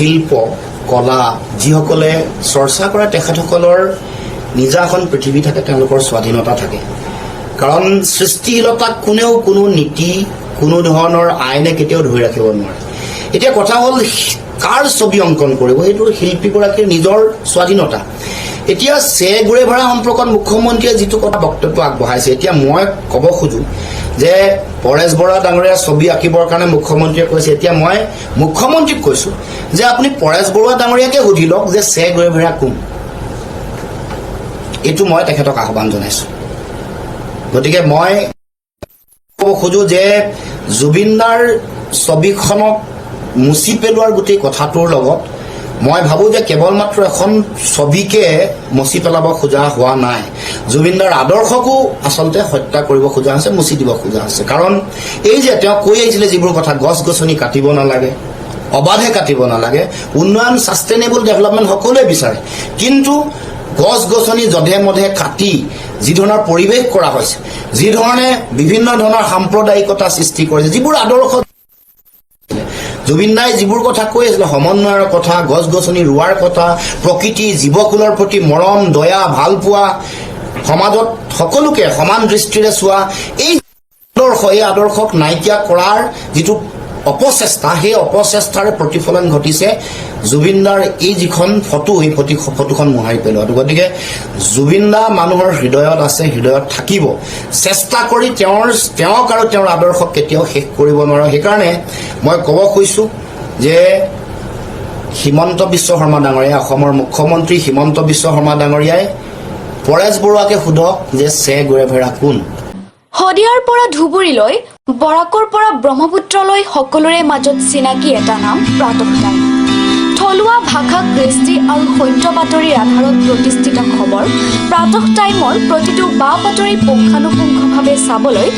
শিল্প কলা যিসকলে চৰ্চা কৰে তেখেতসকলৰ নিজা এখন পৃথিৱী থাকে, তেওঁলোকৰ স্বাধীনতা থাকে। কাৰণ সৃষ্টিশীলতাক কোনেও কোনো নীতি কোনো ধৰণৰ আইনে কেতিয়াও ধৰি ৰাখিব নোৱাৰে। এতিয়া কথা হ'ল কাৰ ছবি অংকন কৰিব, সেইটো শিল্পীগৰাকীৰ নিজৰ স্বাধীনতা। এতিয়া গুৰেভাৰা সম্পৰ্কত মুখ্যমন্ত্ৰীয়ে যিটো কথা বক্তব্য আগবঢ়াইছে, এতিয়া মই ক'ব খোজো যে পৰেশ বৰা ডাঙৰীয়া ছবি আঁকিবৰ কাৰণে মুখ্যমন্ত্ৰীয়ে কৈছে। এতিয়া মই মুখ্যমন্ত্ৰীক কৈছো যে আপুনি পৰেশ বৰুৱা ডাঙৰীয়াকে সুধি লওক যে গুৰেভাৰা কোন, এইটো মই তেখেতক আহ্বান জনাইছো। গতিকে মই ক'ব খোজো যে জুবিনদাৰ ছবিখনক মুচি পেলোৱাৰ গোটেই কথাটোৰ লগত মই ভাবো যে কেৱল মাত্ৰ এখন ছবিকে মুচি পেলাব খোজা হোৱা নাই, জুবিনদাৰ আদৰ্শকো আচলতে হত্যা কৰিব খোজা হৈছে, মুচি দিব খোজা হৈছে। কাৰণ এই যে তেওঁ কৈ আহিছিলে যিবোৰ কথা, গছ গছনি কাটিব নালাগে, অবাধে কাটিব নালাগে, উন্নয়ন ছাষ্টেইনেবল ডেভেলপমেণ্ট সকলোৱে বিচাৰে, কিন্তু গছ গছনি যধে মধে কাটি যি ধৰণৰ পৰিৱেশ কৰা হৈছে, যি ধৰণে বিভিন্ন ধৰণৰ সাম্প্ৰদায়িকতা সৃষ্টি কৰিছে, যিবোৰ আদৰ্শ জুবিনদাই যিবোৰ কথা কৈ আছিলে, সমন্বয়ৰ কথা, গছ গছনি ৰোৱাৰ কথা, প্ৰকৃতি জীৱকুলৰ প্ৰতি মৰম দয়া ভাল পোৱা, সমাজত সকলোকে সমান দৃষ্টিৰে চোৱা, এই আদৰ্শক নাইকিয়া কৰাৰ যিটো অপচেষ্টা, সেই অপচেষ্টাৰে প্ৰতিফলন ঘটিছে জুবিনদাৰ এই যিখন ফটো, এই ফটোখন মোহাৰি পেলোৱাটো। গতিকে জুবিনদা মানুহৰ হৃদয়ত আছে, হৃদয়ত থাকিব। চেষ্টা কৰি তেওঁক আৰু তেওঁৰ আদৰ্শক কেতিয়াও শেষ কৰিব নোৱাৰো। সেইকাৰণে মই ক'ব খুজিছো যে হিমন্ত বিশ্ব শৰ্মা ডাঙৰীয়া, অসমৰ মুখ্যমন্ত্ৰী হিমন্ত বিশ্ব শৰ্মা ডাঙৰীয়াই পৰেশ বৰুৱাকে সোধক যে গুৰেভাৰা কোন। শদিয়াৰ পৰা ধুবুৰীলৈ, বৰাকৰ পৰা ব্ৰহ্মপুত্ৰলৈ সকলোৰে মাজত চিনাকি এটা নাম প্ৰাতঃ টাইম। থলুৱা ভাষা, কৃষ্টি আৰু সত্য বাতৰিৰ আধাৰত প্ৰতিষ্ঠিত খবৰ প্ৰাতঃ টাইমৰ প্ৰতিটো বা বাতৰি পুংখানুপুংখভাৱে চাবলৈ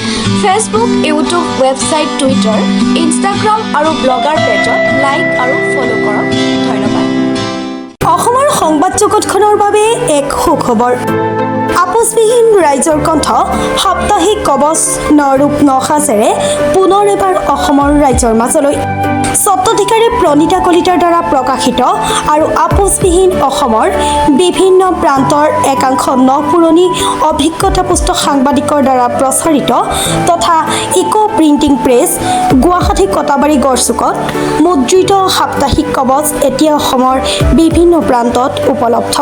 Facebook, YouTube, website, Twitter, Instagram আৰু ব্লগাৰ পেজত লাইক আৰু ফ'ল' কৰক। ধন্যবাদ। অসমৰ সংবাদ জগতখনৰ বাবে এক সুখবৰ। আপোচবিহীন ৰাইজৰ কণ্ঠ সাপ্তাহিক কবচ নৰূপ নসাজেৰে পুনৰ এবাৰ অসমৰ ৰাইজৰ মাজলৈ। স্বত্বাধিকাৰী প্ৰণীতা কলিতাৰ দ্বাৰা প্ৰকাশিত আৰু আপোচবিহীন অসমৰ বিভিন্ন প্ৰান্তৰ একাংশ নপুৰণি অভিজ্ঞতাপুষ্ট সাংবাদিকৰ দ্বাৰা প্ৰচাৰিত তথা eco printing press, Guwahati Katabari গড়চুকত মুদ্ৰিত সাপ্তাহিক কবচ এতিয়া অসমৰ বিভিন্ন প্ৰান্তত উপলব্ধ।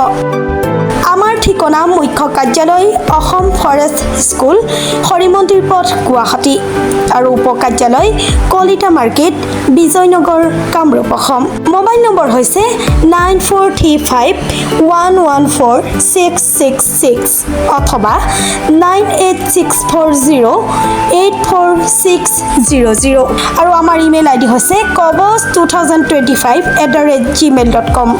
আমাৰ ঠিকনা মুখ্য কাৰ্যালয় অসম ফৰেষ্ট স্কুল, হৰিমন্দিৰ পথ, গুৱাহাটী আৰু উপ কাৰ্যালয় Kalita market, Bijoynagar, Kamrup, Assam. Mobile number হৈছে 9435114666 অথবা 9864084600 আৰু আমাৰ ইমেইল আইডি হৈছে kobos2025@gmail.com।